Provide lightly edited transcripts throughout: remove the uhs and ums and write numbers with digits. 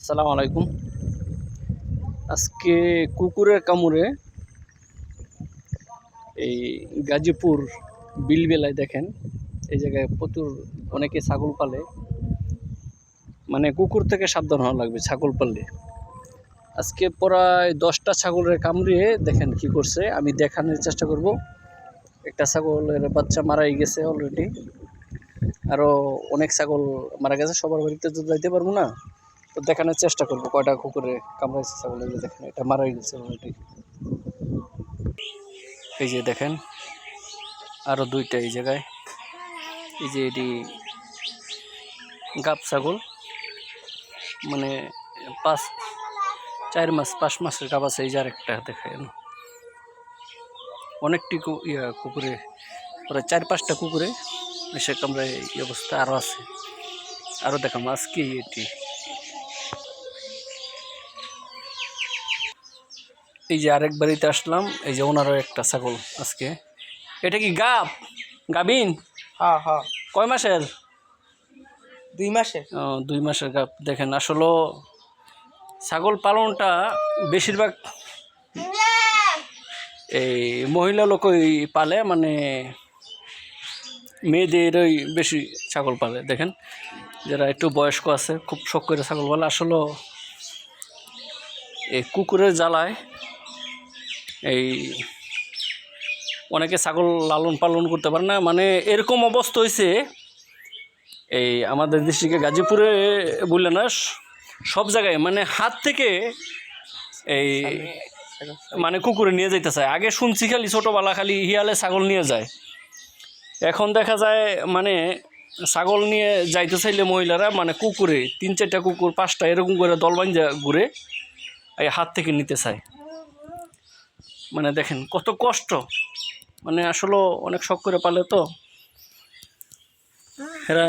আসসালামু আলাইকুম। আজকে কুকুরের কামড়ে এই গাজীপুর বিলবেলায় দেখেন এই জায়গায় প্রচুর অনেকে ছাগল পালে, মানে কুকুর থেকে সাবধান হওয়া লাগবে ছাগল পাললে। আজকে প্রায় 10টা ছাগলের কামড়িয়ে দেখেন কি করছে, আমি দেখানোর চেষ্টা করব। একটা ছাগলের বাচ্চা মারাই গেছে অলরেডি, আরও অনেক ছাগল মারা গেছে। সবার বাড়িতে তো যাইতে পারবো না, তো দেখানোর চেষ্টা করবো কয়টা কুকুরে কামড়াইছে ছাগল। এই যে দেখেন, এটা মারাই গেছে অলরেডি। এই যে দেখেন আরও 2টা এই জায়গায়। এই যে এটি গাব ছাগল, মানে 4 মাস 5 মাসের গাব আছে। এই যে আরেকটা দেখায় অনেকটি কুকুরে, প্রায় 4-5টা কুকুরে এসে কামড়ায় এই অবস্থা। আরও আছে, আরও দেখাম আজকে। এটি এই যে আরেক বাড়িতে আসলাম, এই যে ওনারও একটা ছাগল আজকে। এটা কি গাবিন? হ্যাঁ হ্যাঁ, কয় মাসের? 2 মাসের। 2 মাসের গাব। দেখেন আসলে ছাগল পালনটা বেশিরভাগ এই মহিলা লোকই পালে, মানে মেয়েদেরই বেশি ছাগল পালে। দেখেন যারা একটু বয়স্ক আছে খুব শখ করে ছাগল পালে। আসলে এই কুকুরের জ্বালায় এই অনেকে ছাগল লালন পালন করতে পারে না, মানে এরকম অবস্থা হয়েছে। এই আমাদের ডিস্ট্রিক্টে গাজীপুরে বললে না, সব জায়গায় মানে হাত থেকে এই মানে কুকুরে নিয়ে যাইতে চায়। আগে শুনছি খালি ছোটোবেলা খালি হিয়ালে ছাগল নিয়ে যায়, এখন দেখা যায় মানে ছাগল নিয়ে যাইতে চাইলে মহিলারা মানে কুকুরে 3-4টা কুকুর 5টা এরকম করে দলবাঞ্জা ঘুরে এই হাত থেকে নিতে চায়। মানে দেখেন কত কষ্ট, মানে আসলে অনেক শখ করে পালে তো এরা।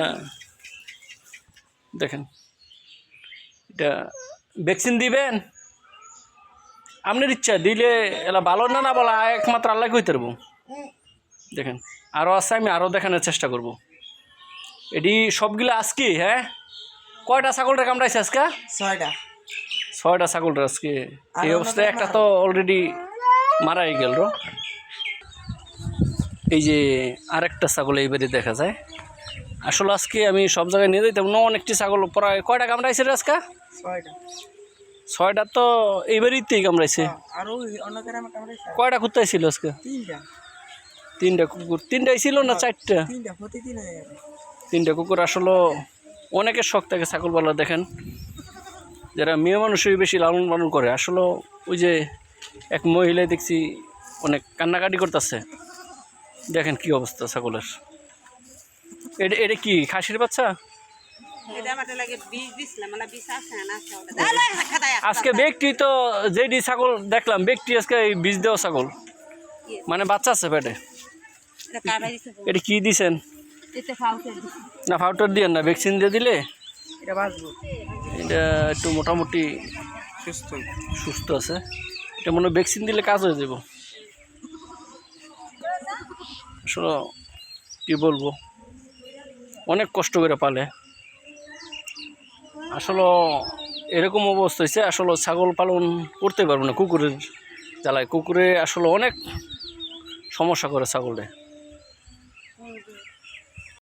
দেখেন এটা ভ্যাকসিন দিবেন আপনার ইচ্ছা, দিলে এলা ভালো না বলা একমাত্র আল্লাহ কইতে পারবো। দেখেন আরও আছে, আমি আরও দেখানোর চেষ্টা করব। এটি সবগুলো আজকে। হ্যাঁ, কয়টা ছাগলটা কামড়াইছে আজকে? 6টা ছাগলটা আজকে এই অবস্থায়। একটা তো অলরেডি মারাই গেল। এই যে আরেকটা ছাগল এইবারে দেখা যায়। আসলে আজকে আমি সব জায়গায় নিয়ে যাইতাম না, অনেকটি ছাগল প্রায় কয়টা কামড়াইছে রে আজকে? 6টা তো এইবারেই কামড়াইছে। কয়টা কুত্তাই ছিল আজকে? 3টা কুকুর। 3টাই ছিল না 4টা? 3টা কুকুর। আসলে অনেকের শখ থাকে ছাগল পালা। দেখেন যারা মেয়ে মানুষই বেশি লালন পালন করে। আসলে ওই যে এক মহিলায় দেখছি অনেক কান্নাকাটি করতেছে। দেখেন কি অবস্থা ছাগলের। এটা কি খাসির বাচ্চা? আজকে ব্যক্তি তো যেটি ছাগল দেখলাম, ব্যক্তি আজকে বীজ দেওয়া ছাগল, মানে বাচ্চা আছে পেটে। এটা কি দিছেন? না ফাউটার দিয়ে না, ভ্যাকসিন দিয়ে দিলে এটা একটু মোটামুটি সুস্থ আছে। এটা মনে হয় ভ্যাকসিন দিলে কাজ হয়ে যাব। আসলে কী বলবো, অনেক কষ্ট করে পালে। আসলে এরকম অবস্থা হয়েছে, আসলে ছাগল পালন করতে পারবো না কুকুরের জ্বালায়। কুকুরে আসলে অনেক সমস্যা করে ছাগলে।